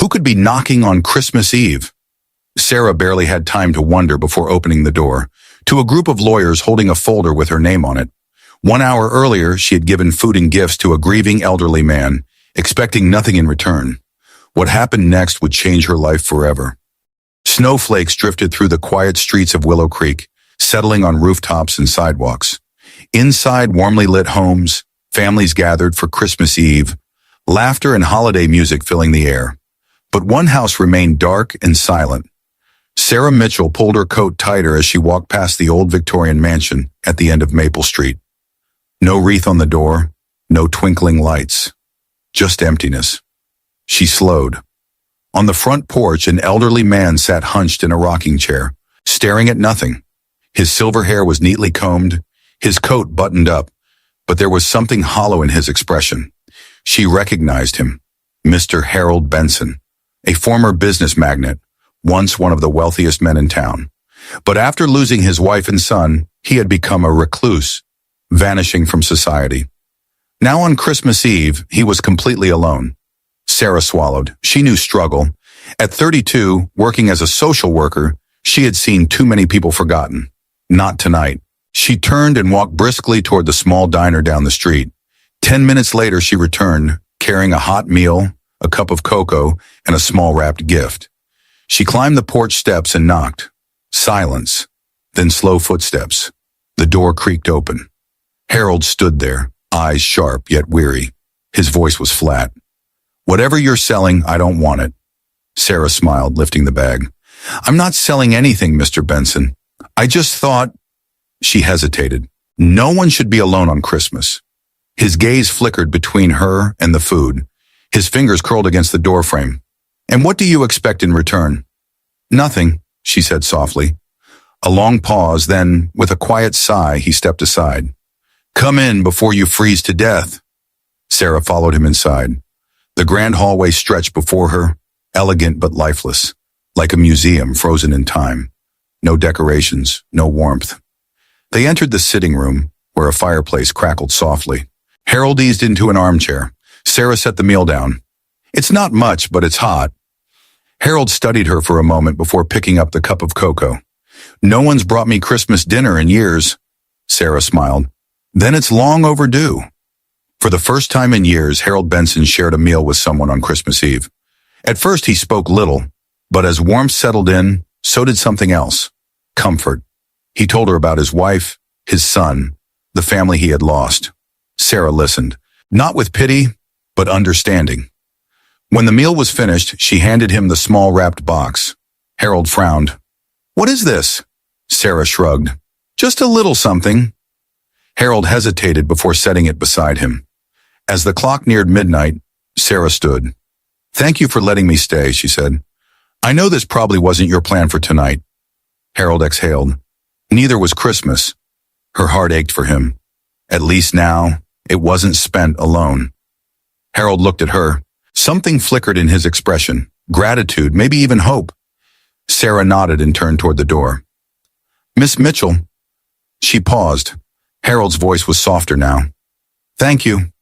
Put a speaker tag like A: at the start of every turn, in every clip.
A: Who could be knocking on Christmas Eve? Sarah barely had time to wonder before opening the door to a group of lawyers holding a folder with her name on it. 1 hour earlier, she had given food and gifts to a grieving elderly man, expecting nothing in return. What happened next would change her life forever. Snowflakes drifted through the quiet streets of Willow Creek, settling on rooftops and sidewalks. Inside warmly lit homes, families gathered for Christmas Eve, laughter and holiday music filling the air. But one house remained dark and silent. Sarah Mitchell pulled her coat tighter as she walked past the old Victorian mansion at the end of Maple Street. No wreath on the door, no twinkling lights, just emptiness. She slowed. On the front porch, an elderly man sat hunched in a rocking chair, staring at nothing. His silver hair was neatly combed, his coat buttoned up, but there was something hollow in his expression. She recognized him, Mr. Harold Benson, a former business magnate, once one of the wealthiest men in town. But after losing his wife and son, he had become a recluse, vanishing from society. Now on Christmas Eve, he was completely alone. Sarah swallowed. She knew struggle. At 32, working as a social worker, she had seen too many people forgotten. Not tonight. She turned and walked briskly toward the small diner down the street. 10 minutes later, she returned, carrying a hot meal, a cup of cocoa, and a small wrapped gift. She climbed the porch steps and knocked. Silence. Then slow footsteps. The door creaked open. Harold stood there, eyes sharp yet weary. His voice was flat. "Whatever you're selling, I don't want it." Sarah smiled, lifting the bag. "I'm not selling anything, Mr. Benson. I just thought—" She hesitated. No one should be alone on Christmas. His gaze flickered between her and the food. His fingers curled against the doorframe. "And what do you expect in return?" "Nothing," she said softly. A long pause, then, with a quiet sigh, he stepped aside. "Come in before you freeze to death." Sarah followed him inside. The grand hallway stretched before her, elegant but lifeless, like a museum frozen in time. No decorations, no warmth. They entered the sitting room, where a fireplace crackled softly. Harold eased into an armchair. Sarah set the meal down. "It's not much, but it's hot." Harold studied her for a moment before picking up the cup of cocoa. "No one's brought me Christmas dinner in years." Sarah smiled. "Then it's long overdue." For the first time in years, Harold Benson shared a meal with someone on Christmas Eve. At first, he spoke little, but as warmth settled in, so did something else. Comfort. He told her about his wife, his son, the family he had lost. Sarah listened, not with pity, but understanding. When the meal was finished, she handed him the small wrapped box. Harold frowned. "What is this?" Sarah shrugged. "Just a little something." Harold hesitated before setting it beside him. As the clock neared midnight, Sarah stood. "Thank you for letting me stay," she said. "I know this probably wasn't your plan for tonight." Harold exhaled. Neither was Christmas. Her heart ached for him. At least now, it wasn't spent alone. Harold looked at her. Something flickered in his expression. Gratitude, maybe even hope. Sarah nodded and turned toward the door. "Miss Mitchell." She paused. Harold's voice was softer now. "Thank you."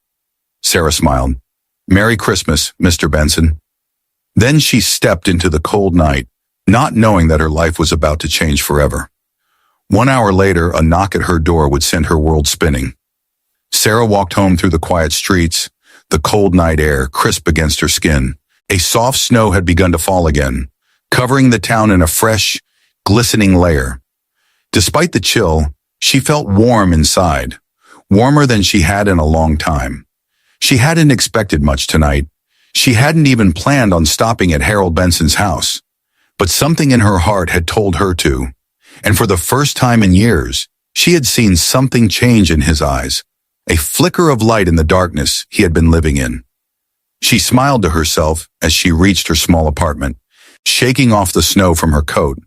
A: Sarah smiled. "Merry Christmas, Mr. Benson." Then she stepped into the cold night, not knowing that her life was about to change forever. 1 hour later, a knock at her door would send her world spinning. Sarah walked home through the quiet streets, the cold night air crisp against her skin. A soft snow had begun to fall again, covering the town in a fresh, glistening layer. Despite the chill, she felt warm inside, warmer than she had in a long time. She hadn't expected much tonight. She hadn't even planned on stopping at Harold Benson's house. But something in her heart had told her to. And for the first time in years, she had seen something change in his eyes, a flicker of light in the darkness he had been living in. She smiled to herself as she reached her small apartment, shaking off the snow from her coat.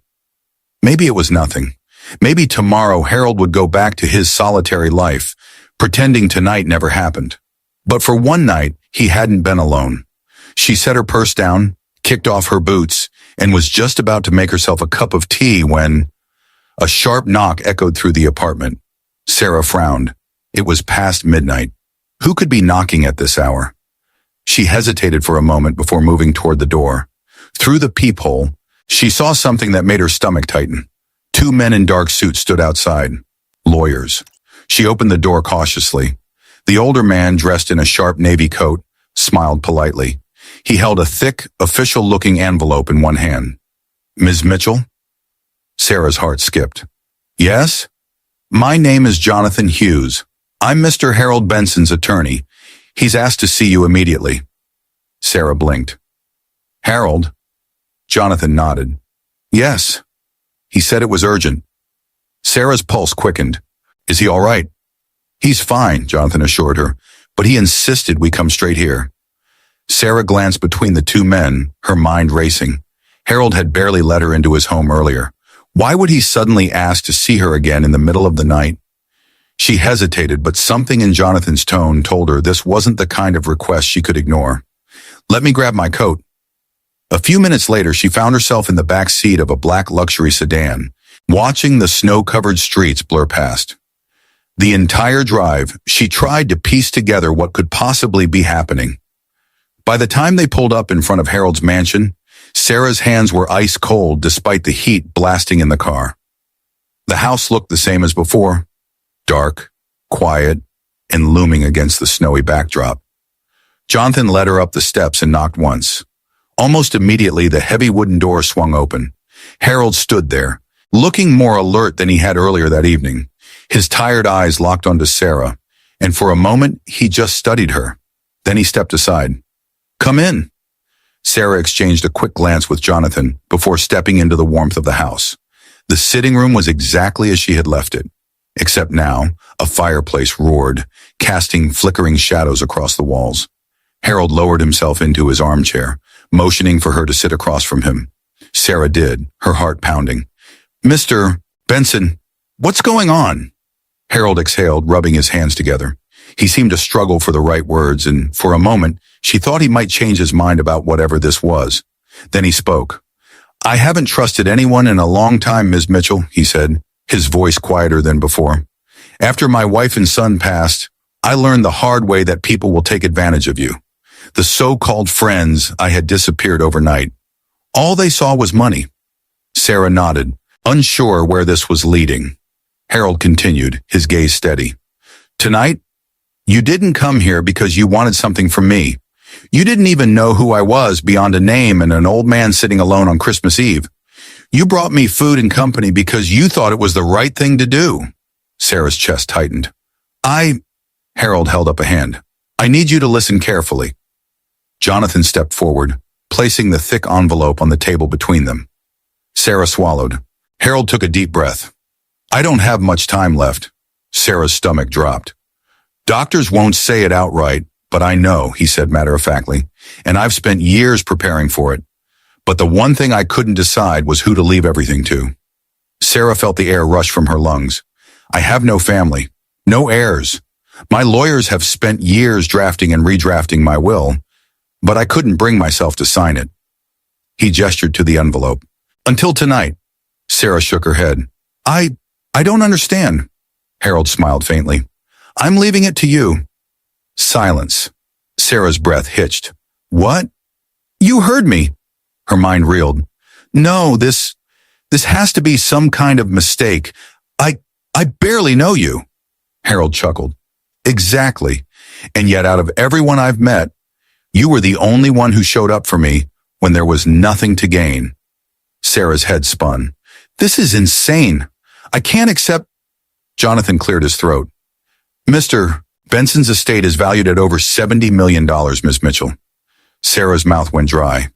A: Maybe it was nothing. Maybe tomorrow Harold would go back to his solitary life, pretending tonight never happened. But for one night, he hadn't been alone. She set her purse down, kicked off her boots, and was just about to make herself a cup of tea when a sharp knock echoed through the apartment. Sarah frowned. It was past midnight. Who could be knocking at this hour? She hesitated for a moment before moving toward the door. Through the peephole, she saw something that made her stomach tighten. Two men in dark suits stood outside. Lawyers. She opened the door cautiously. The older man, dressed in a sharp navy coat, smiled politely. He held a thick, official-looking envelope in one hand. "Ms. Mitchell?" Sarah's heart skipped. "Yes? My name is Jonathan Hughes. I'm Mr. Harold Benson's attorney. He's asked to see you immediately." Sarah blinked. "Harold?" Jonathan nodded. "Yes. He said it was urgent." Sarah's pulse quickened. "Is he all right?" "He's fine," Jonathan assured her, "but he insisted we come straight here." Sarah glanced between the two men, her mind racing. Harold had barely let her into his home earlier. Why would he suddenly ask to see her again in the middle of the night? She hesitated, but something in Jonathan's tone told her this wasn't the kind of request she could ignore. "Let me grab my coat." A few minutes later, she found herself in the back seat of a black luxury sedan, watching the snow-covered streets blur past. The entire drive, she tried to piece together what could possibly be happening. By the time they pulled up in front of Harold's mansion, Sarah's hands were ice cold despite the heat blasting in the car. The house looked the same as before, dark, quiet, and looming against the snowy backdrop. Jonathan led her up the steps and knocked once. Almost immediately, the heavy wooden door swung open. Harold stood there, looking more alert than he had earlier that evening. His tired eyes locked onto Sarah, and for a moment, he just studied her. Then he stepped aside. "Come in." Sarah exchanged a quick glance with Jonathan before stepping into the warmth of the house. The sitting room was exactly as she had left it, except now a fireplace roared, casting flickering shadows across the walls. Harold lowered himself into his armchair, motioning for her to sit across from him. Sarah did, her heart pounding. "Mr. Benson, what's going on?" Harold exhaled, rubbing his hands together. He seemed to struggle for the right words, and for a moment, she thought he might change his mind about whatever this was. Then he spoke. "I haven't trusted anyone in a long time, Ms. Mitchell," he said, his voice quieter than before. "After my wife and son passed, I learned the hard way that people will take advantage of you. The so-called friends I had disappeared overnight. All they saw was money." Sarah nodded, unsure where this was leading. Harold continued, his gaze steady. "Tonight, you didn't come here because you wanted something from me. You didn't even know who I was beyond a name and an old man sitting alone on Christmas Eve. You brought me food and company because you thought it was the right thing to do." Sarah's chest tightened. Harold held up a hand. "I need you to listen carefully." Jonathan stepped forward, placing the thick envelope on the table between them. Sarah swallowed. Harold took a deep breath. "I don't have much time left." Sarah's stomach dropped. "Doctors won't say it outright, but I know," he said matter-of-factly, "and I've spent years preparing for it. But the one thing I couldn't decide was who to leave everything to." Sarah felt the air rush from her lungs. "I have no family, no heirs. My lawyers have spent years drafting and redrafting my will, but I couldn't bring myself to sign it." He gestured to the envelope. "Until tonight." Sarah shook her head. I don't understand." Harold smiled faintly. "I'm leaving it to you." Silence. Sarah's breath hitched. "What?" "You heard me." Her mind reeled. "No, this has to be some kind of mistake. I barely know you." Harold chuckled. "Exactly. And yet out of everyone I've met, you were the only one who showed up for me when there was nothing to gain." Sarah's head spun. "This is insane. I can't accept—" Jonathan cleared his throat. "Mr. Benson's estate is valued at over $70 million, Ms. Mitchell." Sarah's mouth went dry.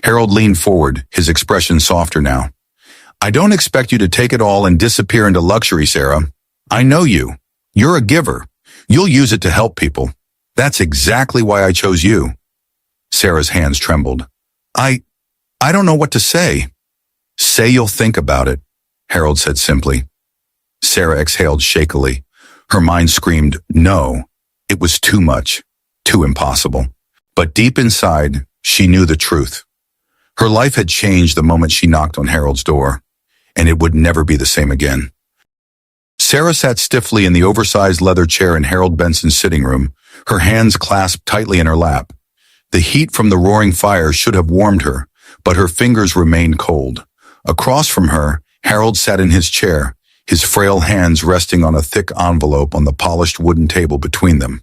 A: Harold leaned forward, his expression softer now. "I don't expect you to take it all and disappear into luxury, Sarah. I know you. You're a giver. You'll use it to help people. That's exactly why I chose you." Sarah's hands trembled. I don't know what to say." "Say you'll think about it," Harold said simply. Sarah exhaled shakily. Her mind screamed, no. It was too much, too impossible. But deep inside, she knew the truth. Her life had changed the moment she knocked on Harold's door, and it would never be the same again. Sarah sat stiffly in the oversized leather chair in Harold Benson's sitting room, her hands clasped tightly in her lap. The heat from the roaring fire should have warmed her, but her fingers remained cold. Across from her, Harold sat in his chair, his frail hands resting on a thick envelope on the polished wooden table between them.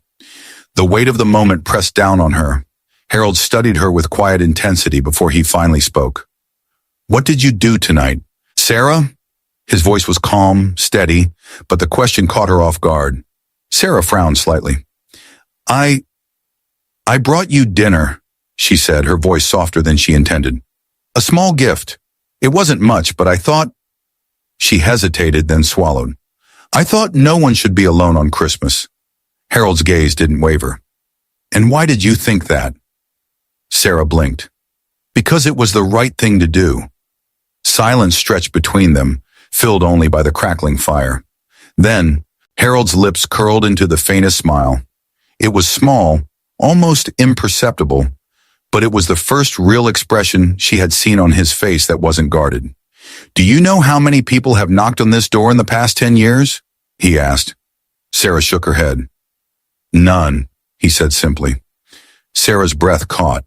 A: The weight of the moment pressed down on her. Harold studied her with quiet intensity before he finally spoke. "What did you do tonight, Sarah?" His voice was calm, steady, but the question caught her off guard. Sarah frowned slightly. I brought you dinner," she said, her voice softer than she intended. "A small gift. It wasn't much, but I thought—" She hesitated, then swallowed. "I thought no one should be alone on Christmas." Harold's gaze didn't waver. "And why did you think that?" Sarah blinked. "Because it was the right thing to do." Silence stretched between them, filled only by the crackling fire. Then, Harold's lips curled into the faintest smile. It was small, almost imperceptible, but it was the first real expression she had seen on his face that wasn't guarded. "Do you know how many people have knocked on this door in the past 10 years?" he asked. Sarah shook her head. "None," he said simply. Sarah's breath caught.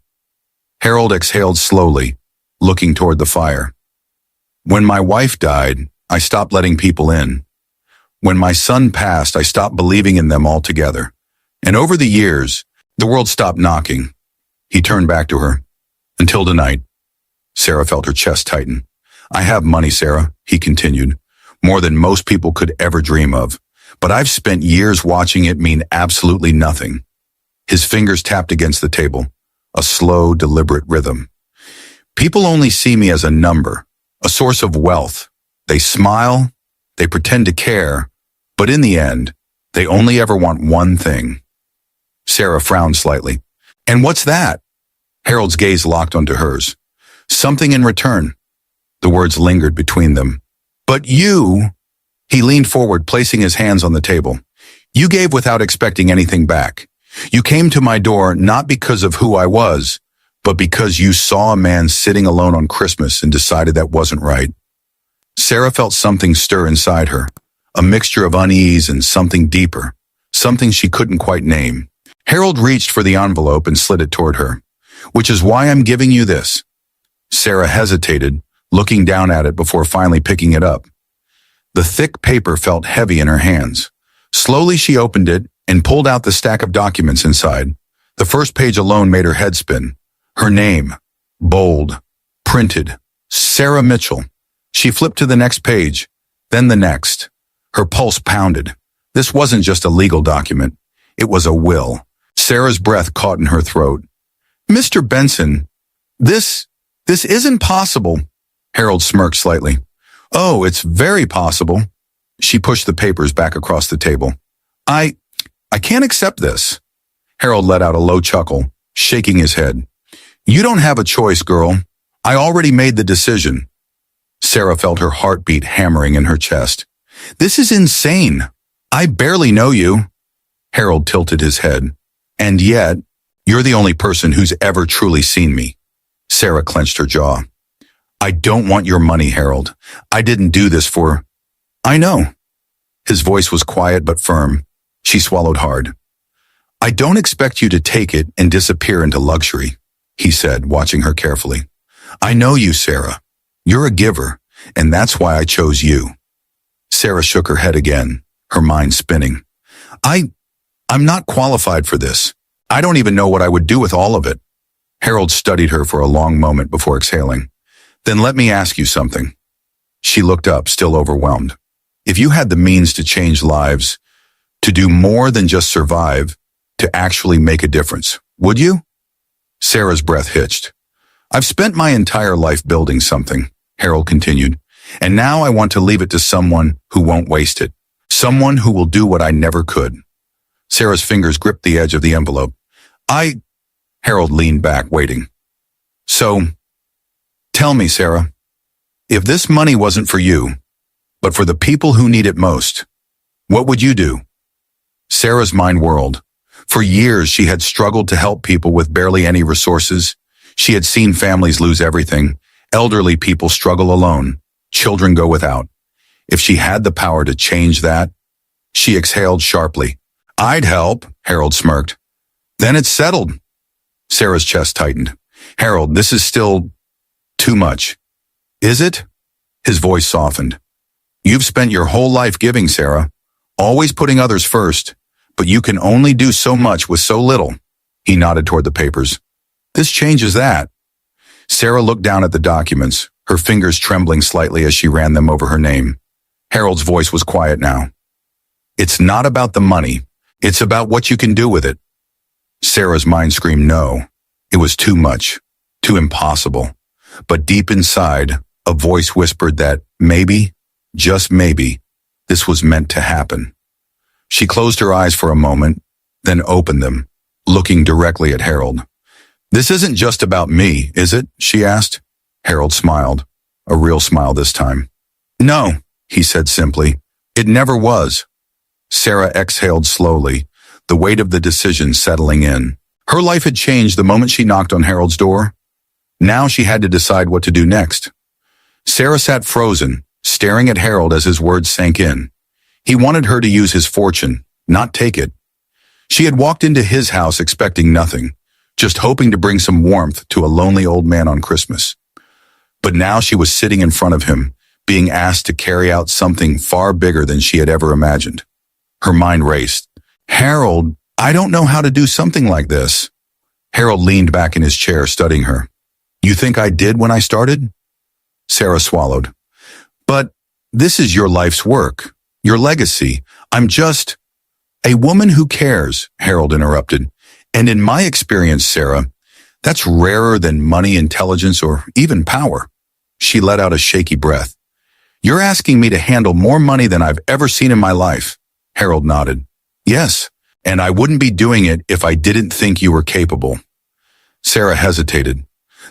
A: Harold exhaled slowly, looking toward the fire. "When my wife died, I stopped letting people in. When my son passed, I stopped believing in them altogether. And over the years, the world stopped knocking." He turned back to her. "Until tonight." Sarah felt her chest tighten. "I have money, Sarah," he continued, "more than most people could ever dream of. But I've spent years watching it mean absolutely nothing." His fingers tapped against the table, a slow, deliberate rhythm. "People only see me as a number, a source of wealth. They smile, they pretend to care, but in the end, they only ever want one thing." Sarah frowned slightly. "And what's that?" Harold's gaze locked onto hers. "Something in return." The words lingered between them. "But you—" He leaned forward, placing his hands on the table. "You gave without expecting anything back. You came to my door not because of who I was, but because you saw a man sitting alone on Christmas and decided that wasn't right." Sarah felt something stir inside her, a mixture of unease and something deeper, something she couldn't quite name. Harold reached for the envelope and slid it toward her. "Which is why I'm giving you this." Sarah hesitated, looking down at it before finally picking it up. The thick paper felt heavy in her hands. Slowly she opened it and pulled out the stack of documents inside. The first page alone made her head spin. Her name, bold, printed, Sarah Mitchell. She flipped to the next page, then the next. Her pulse pounded. This wasn't just a legal document. It was a will. Sarah's breath caught in her throat. "Mr. Benson, this isn't possible." Harold smirked slightly. "Oh, it's very possible." She pushed the papers back across the table. I can't accept this." Harold let out a low chuckle, shaking his head. "You don't have a choice, girl. I already made the decision." Sarah felt her heartbeat hammering in her chest. "This is insane. I barely know you." Harold tilted his head. "And yet, you're the only person who's ever truly seen me." Sarah clenched her jaw. "I don't want your money, Harold. I didn't do this for—" "I know." His voice was quiet but firm. She swallowed hard. "I don't expect you to take it and disappear into luxury," he said, watching her carefully. "I know you, Sarah. You're a giver, and that's why I chose you." Sarah shook her head again, her mind spinning. I'm not qualified for this. I don't even know what I would do with all of it." Harold studied her for a long moment before exhaling. "Then let me ask you something." She looked up, still overwhelmed. "If you had the means to change lives, to do more than just survive, to actually make a difference, would you?" Sarah's breath hitched. "I've spent my entire life building something," Harold continued, "and now I want to leave it to someone who won't waste it, someone who will do what I never could." Sarah's fingers gripped the edge of the envelope. Harold leaned back, waiting. "So, tell me, Sarah, if this money wasn't for you, but for the people who need it most, what would you do?" Sarah's mind whirled. For years, she had struggled to help people with barely any resources. She had seen families lose everything, elderly people struggle alone, children go without. If she had the power to change that— She exhaled sharply. "I'd help," Harold smirked. "Then it's settled." Sarah's chest tightened. Harold, this is still too much. Is it? His voice softened. You've spent your whole life giving, Sarah, always putting others first, but you can only do so much with so little. He nodded toward the papers. This changes that. Sarah looked down at the documents, her fingers trembling slightly as she ran them over her name. Harold's voice was quiet now. It's not about the money. It's about what you can do with it. Sarah's mind screamed no. It was too much, too impossible. But deep inside, a voice whispered that maybe, just maybe, this was meant to happen. She closed her eyes for a moment, then opened them, looking directly at Harold. This isn't just about me, is it? She asked. Harold smiled, a real smile this time. No, he said simply. It never was. Sarah exhaled slowly, the weight of the decision settling in. Her life had changed the moment she knocked on Harold's door. Now she had to decide what to do next. Sarah sat frozen, staring at Harold as his words sank in. He wanted her to use his fortune, not take it. She had walked into his house expecting nothing, just hoping to bring some warmth to a lonely old man on Christmas. But now she was sitting in front of him, being asked to carry out something far bigger than she had ever imagined. Her mind raced. Harold, I don't know how to do something like this. Harold leaned back in his chair, studying her. You think I did when I started? Sarah swallowed. But this is your life's work, your legacy. I'm just a woman who cares, Harold interrupted. And in my experience, Sarah, that's rarer than money, intelligence, or even power. She let out a shaky breath. You're asking me to handle more money than I've ever seen in my life. Harold nodded. Yes, and I wouldn't be doing it if I didn't think you were capable. Sarah hesitated.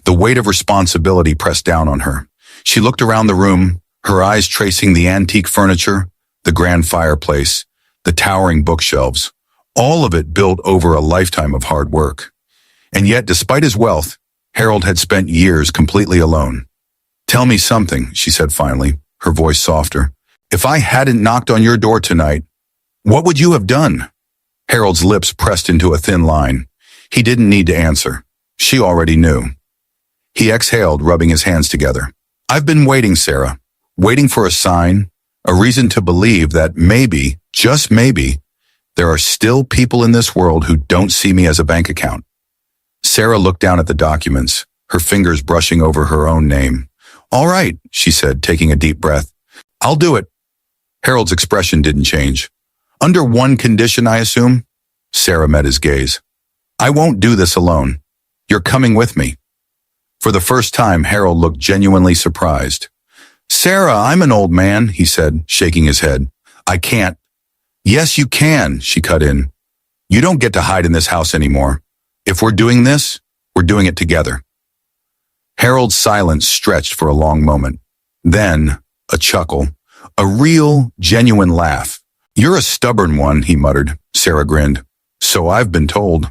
A: The weight of responsibility pressed down on her. She looked around the room, her eyes tracing the antique furniture, the grand fireplace, the towering bookshelves, all of it built over a lifetime of hard work. And yet, despite his wealth, Harold had spent years completely alone. Tell me something, she said finally, her voice softer. If I hadn't knocked on your door tonight, what would you have done? Harold's lips pressed into a thin line. He didn't need to answer. She already knew. He exhaled, rubbing his hands together. I've been waiting, Sarah, waiting for a sign, a reason to believe that maybe, just maybe, there are still people in this world who don't see me as a bank account. Sarah looked down at the documents, her fingers brushing over her own name. All right, she said, taking a deep breath. I'll do it. Harold's expression didn't change. Under one condition, I assume? Sarah met his gaze. I won't do this alone. You're coming with me. For the first time, Harold looked genuinely surprised. Sarah, I'm an old man, he said, shaking his head. I can't. Yes, you can, she cut in. You don't get to hide in this house anymore. If we're doing this, we're doing it together. Harold's silence stretched for a long moment. Then, a chuckle, a real, genuine laugh. You're a stubborn one, he muttered. Sarah grinned. So I've been told.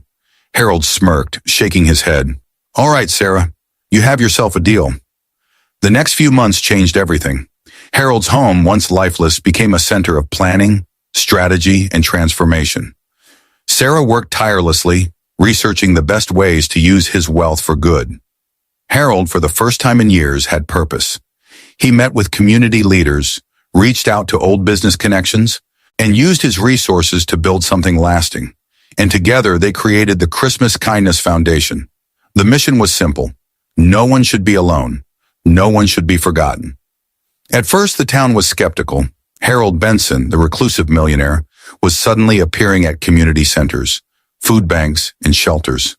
A: Harold smirked, shaking his head. All right, Sarah, you have yourself a deal. The next few months changed everything. Harold's home, once lifeless, became a center of planning, strategy, and transformation. Sarah worked tirelessly, researching the best ways to use his wealth for good. Harold, for the first time in years, had purpose. He met with community leaders, reached out to old business connections, and used his resources to build something lasting. And together they created the Christmas Kindness Foundation. The mission was simple. No one should be alone. No one should be forgotten. At first, the town was skeptical. Harold Benson, the reclusive millionaire, was suddenly appearing at community centers, food banks, and shelters.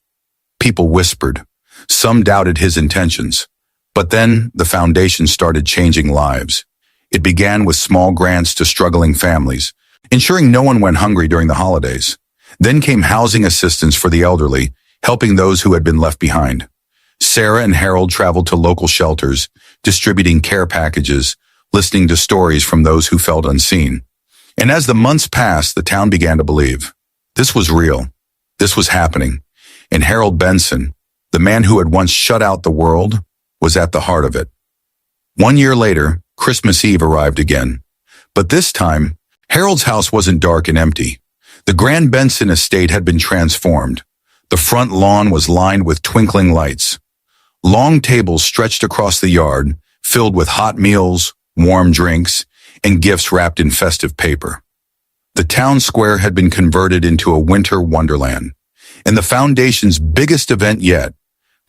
A: People whispered. Some doubted his intentions. But then the foundation started changing lives. It began with small grants to struggling families, ensuring no one went hungry during the holidays. Then came housing assistance for the elderly, helping those who had been left behind. Sarah and Harold traveled to local shelters, distributing care packages, listening to stories from those who felt unseen. And as the months passed, the town began to believe. This was real. This was happening. And Harold Benson, the man who had once shut out the world, was at the heart of it. 1 year later, Christmas Eve arrived again. But this time, Harold's house wasn't dark and empty. The Grand Benson estate had been transformed. The front lawn was lined with twinkling lights. Long tables stretched across the yard, filled with hot meals, warm drinks, and gifts wrapped in festive paper. The town square had been converted into a winter wonderland, and the foundation's biggest event yet,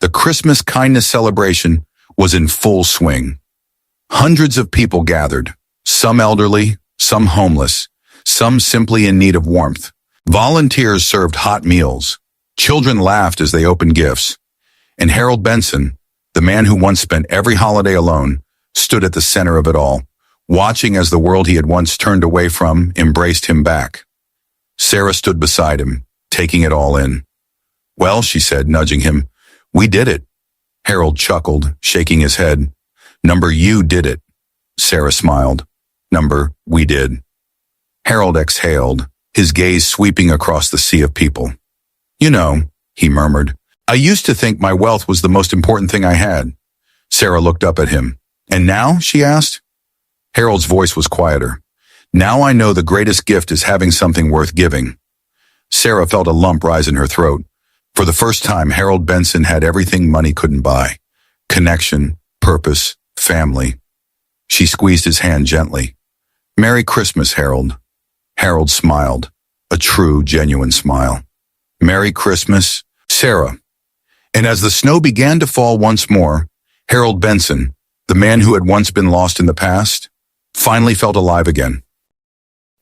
A: the Christmas kindness celebration, was in full swing. Hundreds of people gathered, some elderly, some homeless, some simply in need of warmth. Volunteers served hot meals. Children laughed as they opened gifts. And Harold Benson, the man who once spent every holiday alone, stood at the center of it all, watching as the world he had once turned away from embraced him back. Sarah stood beside him, taking it all in. "Well," she said, nudging him, "we did it." Harold chuckled, shaking his head. "Number, you did it." Sarah smiled. "Number, we did." Harold exhaled, his gaze sweeping across the sea of people. "You know," he murmured, "I used to think my wealth was the most important thing I had." Sarah looked up at him. "And now?" she asked. Harold's voice was quieter. "Now I know the greatest gift is having something worth giving." Sarah felt a lump rise in her throat. For the first time, Harold Benson had everything money couldn't buy. Connection, purpose, family. She squeezed his hand gently. "Merry Christmas, Harold." Harold smiled, a true, genuine smile. "Merry Christmas, Sarah." And as the snow began to fall once more, Harold Benson, the man who had once been lost in the past, finally felt alive again.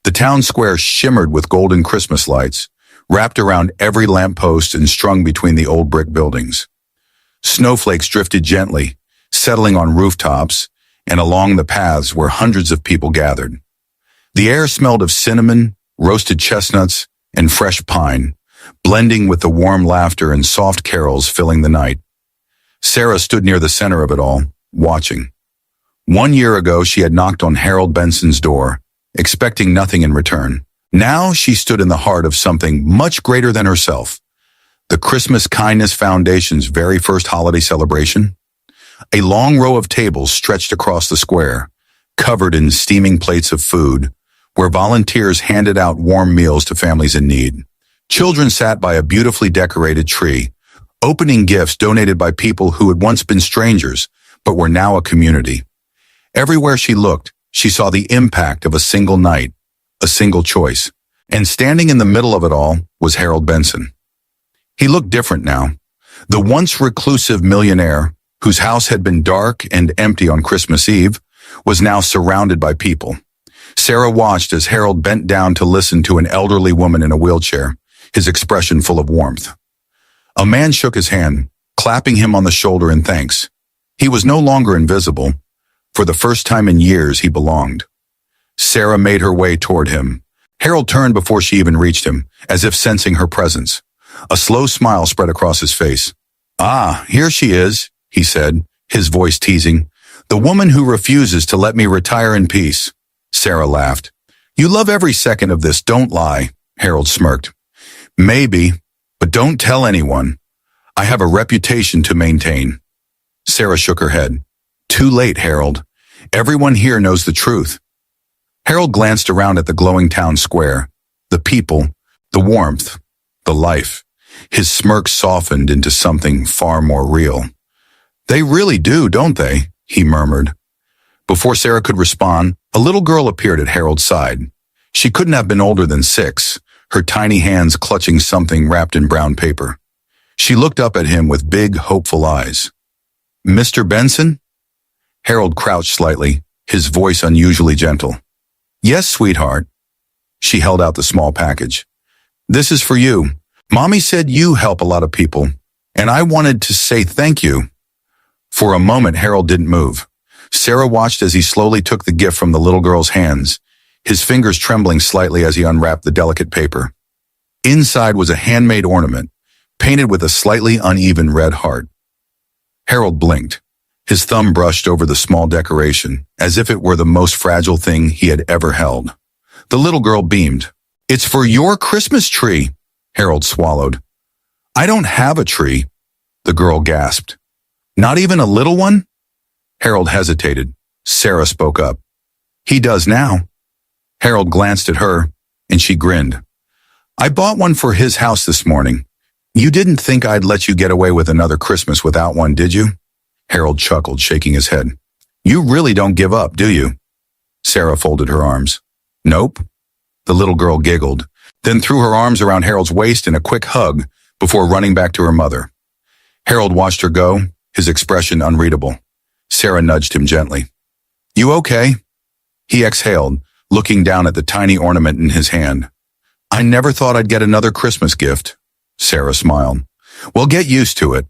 A: The town square shimmered with golden Christmas lights, wrapped around every lamppost and strung between the old brick buildings. Snowflakes drifted gently, settling on rooftops and along the paths where hundreds of people gathered. The air smelled of cinnamon, roasted chestnuts, and fresh pine, blending with the warm laughter and soft carols filling the night. Sarah stood near the center of it all, watching. 1 year ago, she had knocked on Harold Benson's door, expecting nothing in return. Now she stood in the heart of something much greater than herself. The Christmas Kindness Foundation's very first holiday celebration. A long row of tables stretched across the square, covered in steaming plates of food, where volunteers handed out warm meals to families in need. Children sat by a beautifully decorated tree, opening gifts donated by people who had once been strangers, but were now a community. Everywhere she looked, she saw the impact of a single night, a single choice. And standing in the middle of it all was Harold Benson. He looked different now. The once reclusive millionaire, whose house had been dark and empty on Christmas Eve, was now surrounded by people. Sarah watched as Harold bent down to listen to an elderly woman in a wheelchair, his expression full of warmth. A man shook his hand, clapping him on the shoulder in thanks. He was no longer invisible. For the first time in years, he belonged. Sarah made her way toward him. Harold turned before she even reached him, as if sensing her presence. A slow smile spread across his face. "Ah, here she is," he said, his voice teasing. "The woman who refuses to let me retire in peace." Sarah laughed. "You love every second of this, don't lie," Harold smirked. "Maybe, but don't tell anyone. I have a reputation to maintain." Sarah shook her head. "Too late, Harold. Everyone here knows the truth." Harold glanced around at the glowing town square, the people, the warmth, the life. His smirk softened into something far more real. "They really do, don't they?" he murmured. Before Sarah could respond, a little girl appeared at Harold's side. She couldn't have been older than 6, her tiny hands clutching something wrapped in brown paper. She looked up at him with big, hopeful eyes. "Mr. Benson?" Harold crouched slightly, his voice unusually gentle. "Yes, sweetheart." She held out the small package. "This is for you. Mommy said you help a lot of people, and I wanted to say thank you." For a moment, Harold didn't move. Sarah watched as he slowly took the gift from the little girl's hands, his fingers trembling slightly as he unwrapped the delicate paper. Inside was a handmade ornament, painted with a slightly uneven red heart. Harold blinked. His thumb brushed over the small decoration, as if it were the most fragile thing he had ever held. The little girl beamed. "It's for your Christmas tree," Harold swallowed. "I don't have a tree," the girl gasped. "Not even a little one?" Harold hesitated. Sarah spoke up. "He does now." Harold glanced at her, and she grinned. "I bought one for his house this morning. You didn't think I'd let you get away with another Christmas without one, did you? Harold chuckled, shaking his head. You really don't give up, do you? Sarah folded her arms. Nope. The little girl giggled, then threw her arms around Harold's waist in a quick hug before running back to her mother. Harold watched her go, his expression unreadable. Sarah nudged him gently. You okay? He exhaled, looking down at the tiny ornament in his hand. I never thought I'd get another Christmas gift. Sarah smiled. Well, get used to it.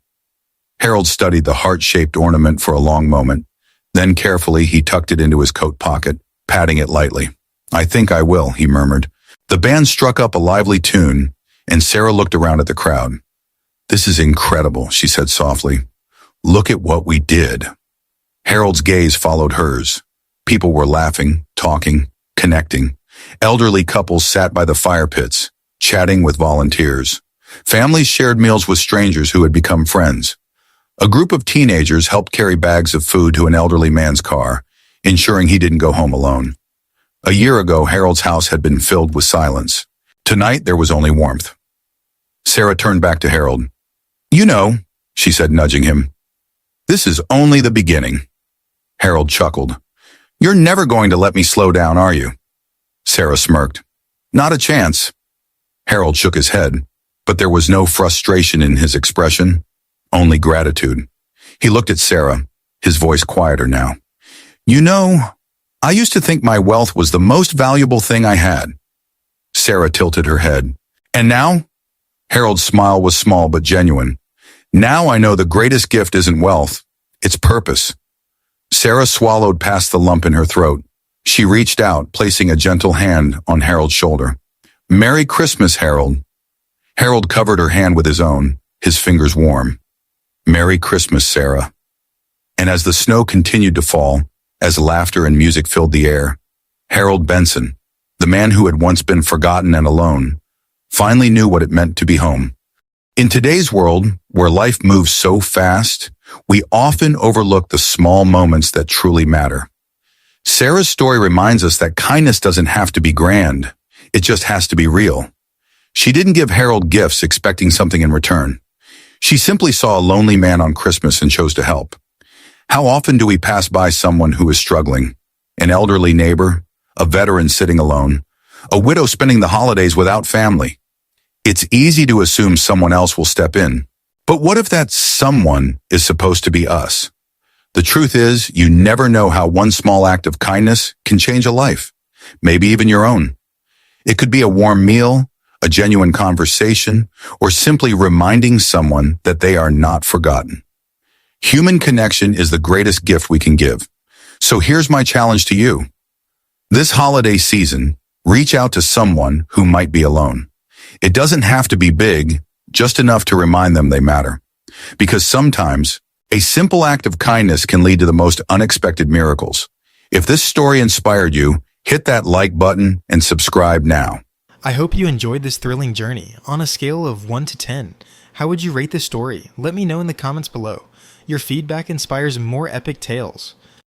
A: Harold studied the heart-shaped ornament for a long moment. Then carefully he tucked it into his coat pocket, patting it lightly. I think I will, he murmured. The band struck up a lively tune, and Sarah looked around at the crowd. This is incredible, she said softly. Look at what we did. Harold's gaze followed hers. People were laughing, talking, connecting. Elderly couples sat by the fire pits, chatting with volunteers. Families shared meals with strangers who had become friends. A group of teenagers helped carry bags of food to an elderly man's car, ensuring he didn't go home alone. A year ago, Harold's house had been filled with silence. Tonight, there was only warmth. Sarah turned back to Harold. You know, she said, nudging him. This is only the beginning. Harold chuckled. You're never going to let me slow down, are you? Sarah smirked. Not a chance. Harold shook his head, but there was no frustration in his expression, only gratitude. He looked at Sarah, his voice quieter now. You know, I used to think my wealth was the most valuable thing I had. Sarah tilted her head. And now? Harold's smile was small but genuine. Now I know the greatest gift isn't wealth, it's purpose. Sarah swallowed past the lump in her throat. She reached out, placing a gentle hand on Harold's shoulder. Merry Christmas, Harold. Harold covered her hand with his own, his fingers warm. Merry Christmas, Sarah. And as the snow continued to fall, as laughter and music filled the air, Harold Benson, the man who had once been forgotten and alone, finally knew what it meant to be home. In today's world, where life moves so fast, we often overlook the small moments that truly matter. Sarah's story reminds us that kindness doesn't have to be grand. It just has to be real. She didn't give Harold gifts expecting something in return. She simply saw a lonely man on Christmas and chose to help. How often do we pass by someone who is struggling? An elderly neighbor, a veteran sitting alone, a widow spending the holidays without family. It's easy to assume someone else will step in. But what if that someone is supposed to be us? The truth is, you never know how one small act of kindness can change a life, maybe even your own. It could be a warm meal, a genuine conversation, or simply reminding someone that they are not forgotten. Human connection is the greatest gift we can give. So here's my challenge to you. This holiday season, reach out to someone who might be alone. It doesn't have to be big, just enough to remind them they matter. Because sometimes, a simple act of kindness can lead to the most unexpected miracles. If this story inspired you, hit that like button and subscribe now.
B: I hope you enjoyed this thrilling journey. On a scale of 1 to 10, how would you rate this story? Let me know in the comments below. Your feedback inspires more epic tales.